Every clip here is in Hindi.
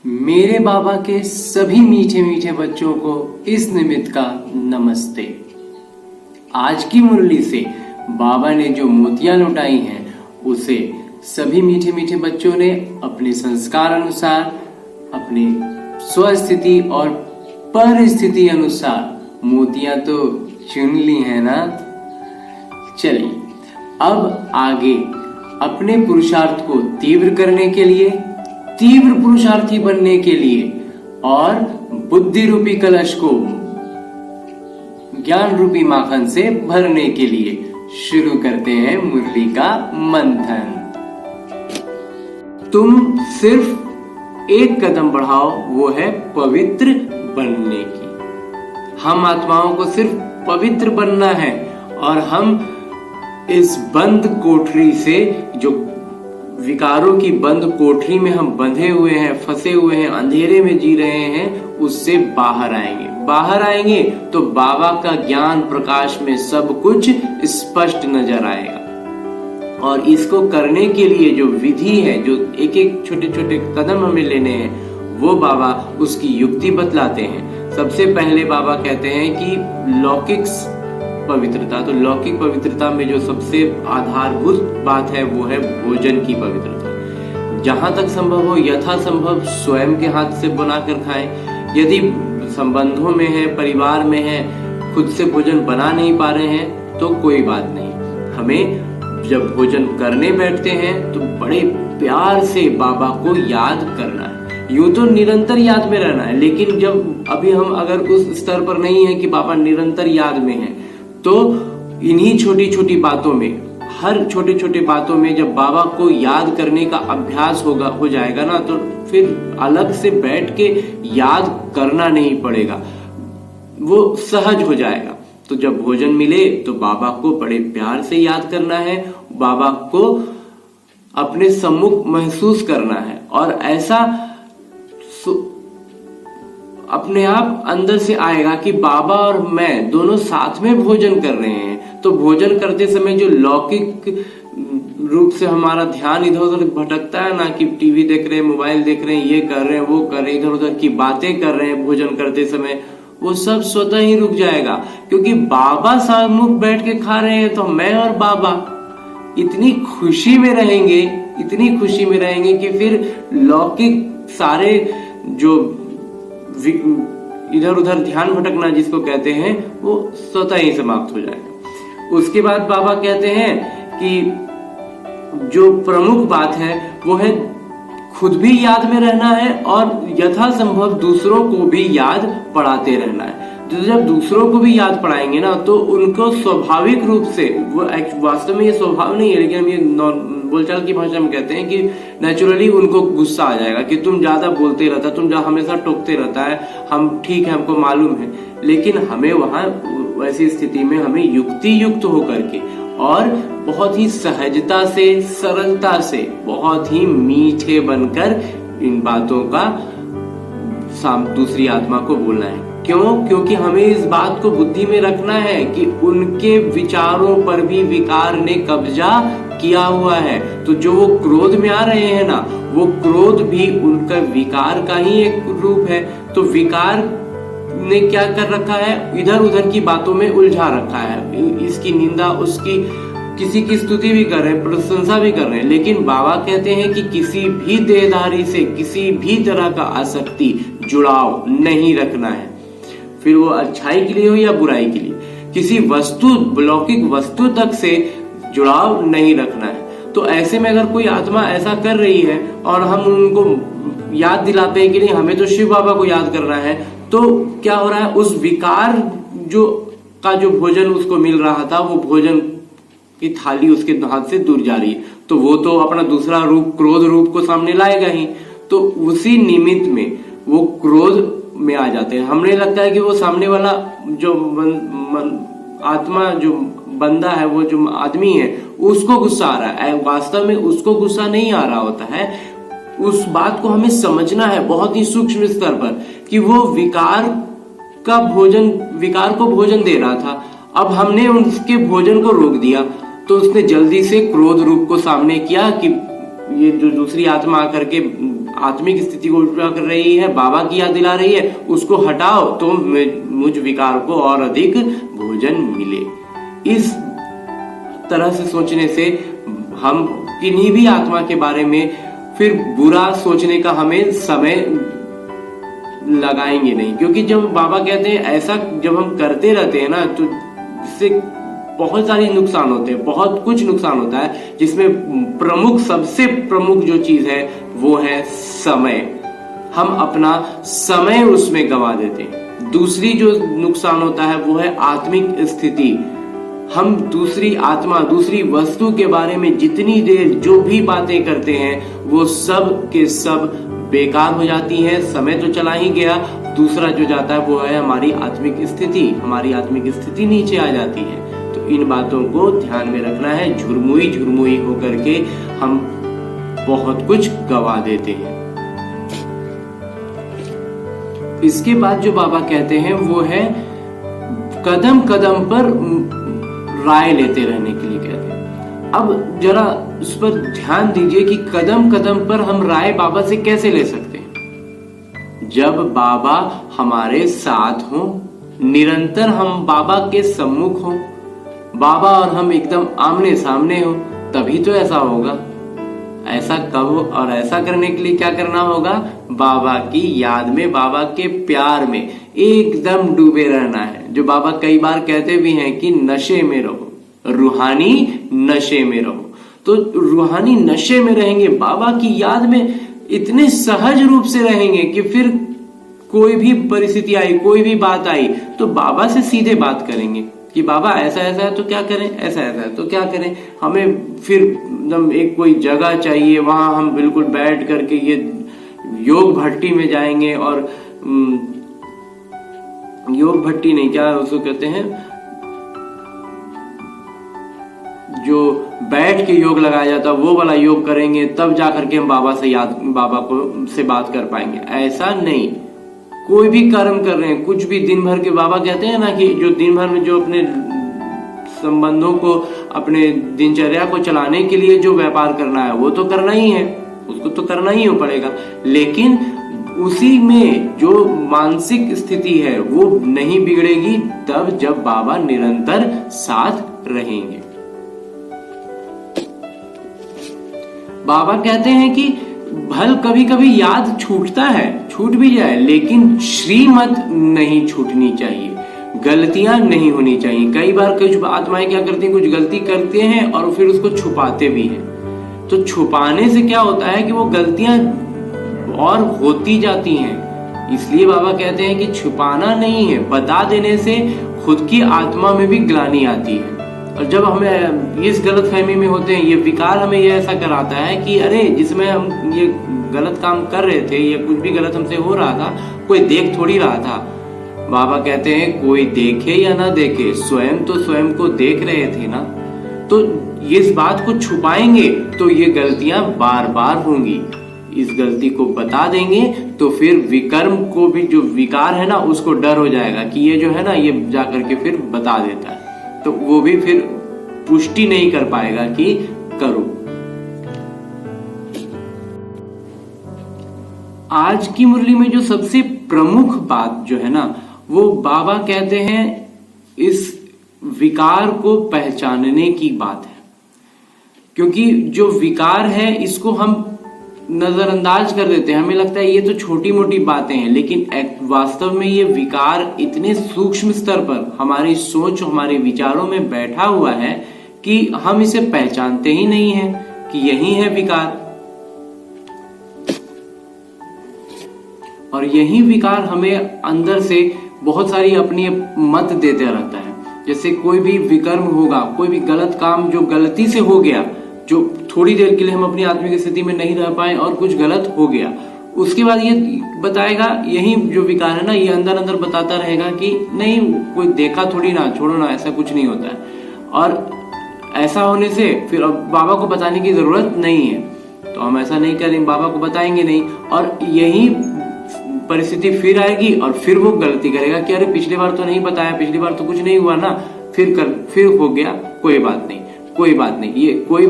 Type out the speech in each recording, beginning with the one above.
मेरे बाबा के सभी मीठे मीठे बच्चों को इस निमित्त का नमस्ते। आज की मुरली से बाबा ने जो मोतियां लुटाई हैं उसे सभी मीठे मीठे बच्चों ने अपने संस्कार अनुसार, अपने स्वस्थिति और परिस्थिति अनुसार मोतियां तो चुन ली है ना। चलिए अब आगे अपने पुरुषार्थ को तीव्र करने के लिए, तीव्र पुरुषार्थी बनने के लिए और बुद्धि रूपी कलश को ज्ञान रूपी माखन से भरने के लिए शुरू करते हैं मुरली का मंथन। तुम सिर्फ एक कदम बढ़ाओ, वो है पवित्र बनने की। हम आत्माओं को सिर्फ पवित्र बनना है और हम इस बंद कोठरी से, जो विकारों की बंद कोठरी में हम बंधे हुए हैं, फंसे हुए हैं, अंधेरे में जी रहे हैं, उससे बाहर आएंगे। बाहर आएंगे तो बाबा का ज्ञान प्रकाश में सब कुछ स्पष्ट नजर आएगा। और इसको करने के लिए जो विधि है, जो एक एक छोटे छोटे कदम हमें लेने हैं, वो बाबा उसकी युक्ति बतलाते हैं। सबसे पहले बाबा कहते हैं कि लौकिक पवित्रता, तो लौकिक पवित्रता में जो सबसे आधारभूत बात है वो है भोजन की पवित्रता। जहां तक संभव हो, यथा संभव स्वयं के हाथ से बनाकर खाएं। यदि संबंधों में है, परिवार में है, खुद से भोजन बना नहीं पा रहे हैं तो कोई बात नहीं। हमें जब भोजन करने बैठते हैं तो बड़े प्यार से बाबा को याद करना है। यूं तो निरंतर याद में रहना है, लेकिन जब अभी हम अगर उस स्तर पर नहीं है कि बाबा निरंतर याद में है, तो इन्हीं छोटी छोटी बातों में, हर छोटे छोटे बातों में जब बाबा को याद करने का अभ्यास हो जाएगा ना, तो फिर अलग से बैठ के याद करना नहीं पड़ेगा, वो सहज हो जाएगा। तो जब भोजन मिले तो बाबा को बड़े प्यार से याद करना है, बाबा को अपने सम्मुख महसूस करना है और ऐसा अपने आप अंदर से आएगा कि बाबा और मैं दोनों साथ में भोजन कर रहे हैं। तो भोजन करते समय जो लौकिक रूप से हमारा ध्यान इधर उधर भटकता है ना, कि टीवी देख रहे हैं, मोबाइल देख रहे हैं, ये कर रहे हैं, वो कर रहे हैं, इधर उधर की बातें कर रहे हैं भोजन करते समय, वो सब स्वतः ही रुक जाएगा। क्योंकि बाबा सम्मुख बैठ के खा रहे हैं तो मैं और बाबा इतनी खुशी में रहेंगे, इतनी खुशी में रहेंगे कि फिर लौकिक सारे जो इधर उधर ध्यान भटकना जिसको कहते हैं, वो स्वतः ही समाप्त हो जाएगा। उसके बाद बाबा कहते हैं कि जो प्रमुख बात है वो है खुद भी याद में रहना है और यथासंभव दूसरों को भी याद पढ़ाते रहना है। तो जब दूसरों को भी याद पढ़ाएंगे ना, तो उनको स्वाभाविक रूप से, वो वास्तव में ये स्वभाव नहीं है, लेकिन हम ये बोलचाल की भाषा में कहते हैं कि नेचुरली उनको गुस्सा आ जाएगा कि तुम ज्यादा बोलते रहता, तुम हमेशा टोकते रहता है। हम ठीक है, हमको मालूम है, लेकिन हमें वहां वैसी स्थिति में हमें युक्ति युक्त होकर के और बहुत ही सहजता से, सरलता से, बहुत ही मीठे बनकर इन बातों का दूसरी आत्मा को बोलना है। क्यों? क्योंकि हमें इस बात को बुद्धि में रखना है कि उनके विचारों पर भी विकार ने कब्जा किया हुआ है। तो जो वो क्रोध में आ रहे हैं ना, वो क्रोध भी उनका विकार का ही एक रूप है। तो विकार ने क्या कर रखा है? इधर उधर की बातों में उलझा रखा है। इसकी निंदा, उसकी किसी की स्तुति भी कर रहे हैं, प्रशंसा भी कर रहे हैं, लेकिन बाबा कहते हैं कि किसी भी देहधारी से किसी भी तरह का आसक्ति, जुड़ाव नहीं रखना है। फिर वो अच्छाई के लिए हो या बुराई के लिए, किसी वस्तु, लौकिक वस्तु तक से जुड़ाव नहीं रखना है। तो ऐसे में अगर कोई आत्मा ऐसा कर रही है और हम उनको याद दिलाते हैं कि नहीं, हमें तो शिव बाबा को याद करना है, तो क्या हो रहा है? उस विकार जो भोजन उसको मिल रहा था, वो भोजन की थाली उसके हाथ से दूर जा रही है। तो वो तो अपना दूसरा रूप, क्रोध रूप को सामने लाएगा ही। तो उसी निमित्त में वो क्रोध में आ जाते हैं। हमें लगता है कि वो सामने वाला जो आत्मा, जो बंदा है, वो जो आदमी है, उसको गुस्सा आ रहा है। वास्तव में उसको गुस्सा नहीं आ रहा होता है। उस बात को हमें समझना है बहुत ही सूक्ष्म स्तर पर कि वो विकार को भोजन दे रहा था। अब हमने उसके भोजन को रोक दिया, तो उसने जल्दी से क्रोध रूप को सामने किया कि ये जो दूसरी आत्मा आकर के आत्मिक स्थिति को उल्टा कर रही है, बाबा की याद दिला रही है, उसको हटाओ तो मुझ विकार को और अधिक भोजन मिले। इस तरह से सोचने से हम किन्हीं भी आत्मा के बारे में फिर बुरा सोचने का हमें समय लगाएंगे नहीं, क्योंकि जब बाबा कहते हैं ऐसा जब हम करते रहते हैं ना, तो इससे बहुत सारी नुकसान होते हैं, बहुत कुछ नुकसान होता है, जिसमें प्रमुख सबसे प्रमुख जो चीज है वो है समय। हम अपना समय उसमें गंवा देते हैं। दूसरी जो नुकसान होता है वो है आत्मिक स्थिति। हम दूसरी आत्मा, दूसरी वस्तु के बारे में जितनी देर जो भी बातें करते हैं वो सब के सब बेकार हो जाती हैं। समय तो चला ही गया, दूसरा जो जाता है वो है हमारी आत्मिक स्थिति। हमारी आत्मिक स्थिति नीचे आ जाती है। तो इन बातों को ध्यान में रखना है। झुरमुई झुरमुई होकर के हम बहुत कुछ गवा देते हैं। इसके बाद जो बाबा कहते हैं वो है कदम कदम पर राय लेते रहने के लिए कहते हैं। अब जरा उस पर ध्यान दीजिए कि कदम कदम पर हम राय बाबा से कैसे ले सकते हैं। जब बाबा हमारे साथ हो, निरंतर हम बाबा के सम्मुख हो, बाबा और हम एकदम आमने सामने हो, तभी तो ऐसा होगा। ऐसा कब और ऐसा करने के लिए क्या करना होगा? बाबा की याद में, बाबा के प्यार में एकदम डूबे रहना है। जो बाबा कई बार कहते भी हैं कि नशे में रहो, रूहानी नशे में रहो। तो रूहानी नशे में रहेंगे, बाबा की याद में इतने सहज रूप से रहेंगे कि फिर कोई भी परिस्थिति आई, कोई भी बात आई तो बाबा से सीधे बात करेंगे कि बाबा ऐसा ऐसा है तो क्या करें, ऐसा ऐसा है तो क्या करें। हमें फिर एकदम एक कोई जगह चाहिए, वहां हम बिल्कुल बैठ करके ये योग भट्टी में जाएंगे। और योग भट्टी नहीं, क्या उसको कहते हैं, जो बैठ के योग लगाया जाता है वो वाला योग करेंगे, तब जाकर के हम बाबा को से बात कर पाएंगे। ऐसा नहीं। कोई भी कर्म कर रहे हैं, कुछ भी दिन भर के, बाबा कहते हैं ना कि जो दिन भर में जो अपने संबंधों को, अपने दिनचर्या को चलाने के लिए जो व्यापार करना है वो तो करना ही है, उसको तो करना ही पड़ेगा। लेकिन उसी में जो मानसिक स्थिति है वो नहीं बिगड़ेगी तब जब बाबा निरंतर साथ रहेंगे। बाबा कहते हैं कि भल कभी कभी याद छूटता है, छूट भी जाए, लेकिन श्रीमत नहीं छूटनी चाहिए, गलतियां नहीं होनी चाहिए। कई बार कुछ आत्माएं क्या करती हैं, कुछ गलती करते हैं और फिर उसको छुपाते भी हैं। तो छुपाने से क्या होता है कि वो गलतियां और होती जाती हैं। इसलिए बाबा कहते हैं कि छुपाना नहीं है, बता देने से खुद की आत्मा में भी ग्लानि आती है। और जब हमें इस गलत फहमी में होते हैं, ये विकार हमें ये ऐसा कराता है कि अरे जिसमें हम ये गलत काम कर रहे थे या कुछ भी गलत हमसे हो रहा था, कोई देख थोड़ी रहा था। बाबा कहते हैं कोई देखे या ना देखे, स्वयं तो स्वयं को देख रहे थे ना। तो इस बात को छुपाएंगे तो ये गलतियां बार बार होंगी। इस गलती को बता देंगे तो फिर विकर्म को भी, जो विकार है ना, उसको डर हो जाएगा कि ये जो है ना, ये जाकर के फिर बता देता है, तो वो भी फिर पुष्टि नहीं कर पाएगा कि करो। आज की मुरली में जो सबसे प्रमुख बात जो है ना, वो बाबा कहते हैं इस विकार को पहचानने की बात है। क्योंकि जो विकार है इसको हम नजरअंदाज कर देते हैं, हमें लगता है ये तो छोटी मोटी बातें हैं, लेकिन वास्तव में ये विकार इतने सूक्ष्म स्तर पर हमारी सोच, हमारे विचारों में बैठा हुआ है कि हम इसे पहचानते ही नहीं हैं कि यही है विकार। और यही विकार हमें अंदर से बहुत सारी अपनी मत देते रहता है। जैसे कोई भी विकर्म होगा, कोई भी गलत काम जो गलती से हो गया, जो थोड़ी देर के लिए हम अपनी आत्मिक स्थिति में नहीं रह पाए और कुछ गलत हो गया, उसके बाद ये बताएगा, यही जो विकार है ना, ये अंदर अंदर बताता रहेगा कि नहीं, कोई देखा थोड़ी ना, छोड़ो ना, ऐसा कुछ नहीं होता है। और ऐसा होने से फिर अब बाबा को बताने की जरूरत नहीं है, तो हम ऐसा नहीं करेंगे, बाबा को बताएंगे नहीं, और यही परिस्थिति फिर आएगी और फिर वो गलती करेगा कि अरे पिछली बार तो नहीं बताया, पिछली बार तो कुछ नहीं हुआ ना, फिर हो गया, कोई बात नहीं। कोई बात नहीं, ये कोई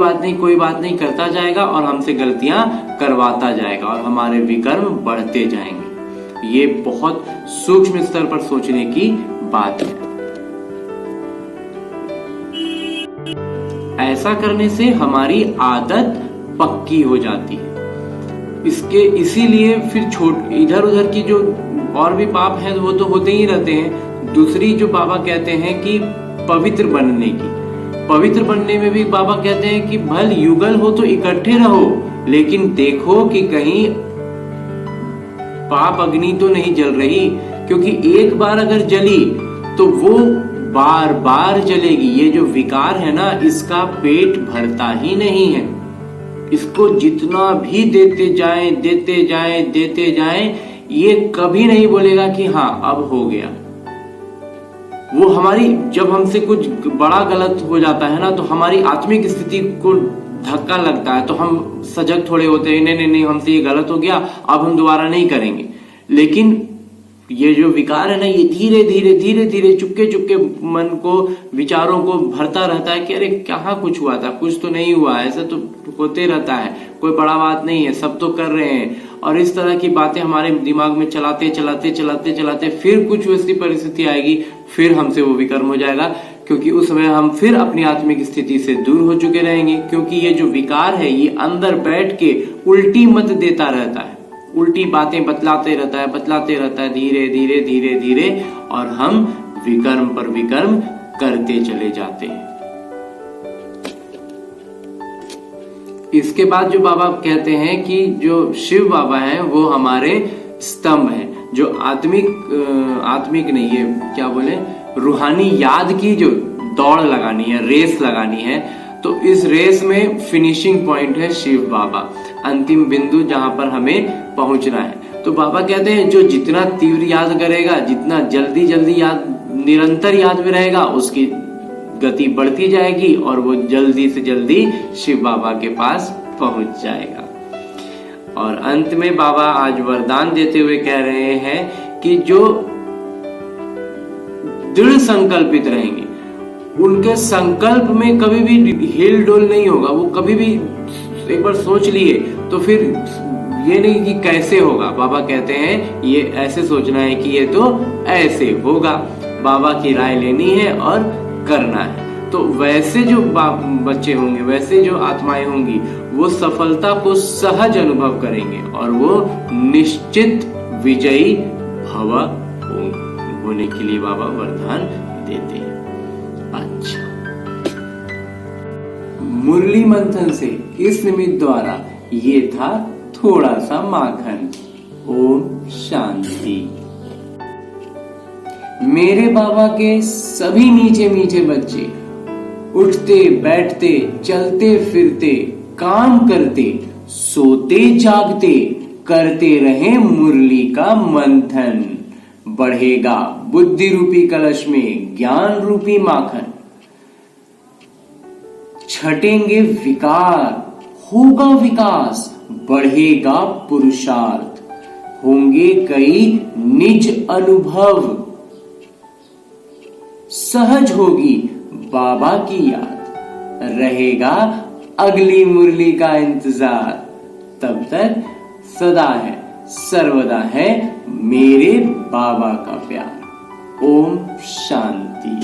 बात नहीं करता जाएगा और हमसे गलतियां करवाता जाएगा और हमारे विकर्म बढ़ते जाएंगे। ये बहुत सूक्ष्म स्तर पर सोचने की बात है। ऐसा करने से हमारी आदत पक्की हो जाती है। इसीलिए फिर इधर उधर की जो और भी पाप हैं वो तो होते ही रहते हैं। दूसरी जो बाबा कहते हैं कि पवित्र बनने की, पवित्र बनने में भी बाबा कहते हैं कि भल युगल हो तो इकट्ठे रहो, लेकिन देखो कि कहीं पाप अग्नि तो नहीं जल रही, क्योंकि एक बार अगर जली तो वो बार बार जलेगी। ये जो विकार है ना, इसका पेट भरता ही नहीं है। इसको जितना भी देते जाएं, ये कभी नहीं बोलेगा कि हाँ अब हो गया। वो हमारी, जब हमसे कुछ बड़ा गलत हो जाता है ना, तो हमारी आत्मिक स्थिति को धक्का लगता है, तो हम सजग थोड़े होते हैं, नहीं हमसे ये गलत हो गया, अब हम दोबारा नहीं करेंगे। लेकिन ये जो विकार है ना, ये धीरे धीरे चुपके मन को, विचारों को भरता रहता है कि अरे कहाँ कुछ हुआ था, कुछ तो नहीं हुआ, ऐसा तो होते रहता है, कोई बड़ा बात नहीं है, सब तो कर रहे हैं। और इस तरह की बातें हमारे दिमाग में चलाते फिर कुछ वैसी परिस्थिति आएगी, फिर हमसे वो विकर्म हो जाएगा, क्योंकि उस समय हम फिर अपनी आत्मिक स्थिति से दूर हो चुके रहेंगे। क्योंकि ये जो विकार है, ये अंदर बैठ के उल्टी मत देता रहता है, उल्टी बातें बतलाते रहता है धीरे, और हम विकर्म पर विकर्म करते चले जाते हैं। इसके बाद जो बाबा कहते हैं कि जो शिव बाबा हैं वो हमारे स्तंभ हैं, जो आत्मिक नहीं, ये क्या बोले, रूहानी याद की जो दौड़ लगानी है, रेस लगानी है, तो इस रेस में फिनिशिंग पॉइंट है शिव बाबा, अंतिम बिंदु जहां पर हमें पहुंचना है। तो बाबा कहते हैं जो जितना तीव्र याद करेगा, जितना जल्दी याद, निरंतर याद में रहेगा, उसकी गति बढ़ती जाएगी और वो जल्दी से जल्दी शिव बाबा के पास पहुंच जाएगा। और अंत में बाबा आज वरदान देते हुए कह रहे हैं कि जो दृढ़ संकल्पित रहेंगे, उनके संकल्प में कभी भी हिल डोल नहीं होगा। वो कभी भी एक बार सोच लिए तो फिर ये नहीं कि कैसे होगा, बाबा कहते हैं ये ऐसे सोचना है कि ये तो ऐसे होगा। बाबा की राय लेनी है और करना है। तो वैसे जो बच्चे होंगे, वैसे जो आत्माएं होंगी, वो सफलता को सहज अनुभव करेंगे और वो निश्चित विजयी भव होने के लिए बाबा वरदान देते हैं। अच्छा, मुरली मंथन से इस निमित्त द्वारा ये था थोड़ा सा माखन। ओम शांति। मेरे बाबा के सभी मीठे मीठे बच्चे उठते बैठते चलते फिरते काम करते सोते जागते करते रहे मुरली का मंथन। बढ़ेगा बुद्धि रूपी कलश में ज्ञान रूपी माखन। छटेंगे विकार, होगा विकास, बढ़ेगा पुरुषार्थ, होंगे कई निज अनुभव, सहज होगी बाबा की याद, रहेगा अगली मुरली का इंतजार। तब तक सदा है सर्वदा है मेरे बाबा का प्यार। ओम शांति।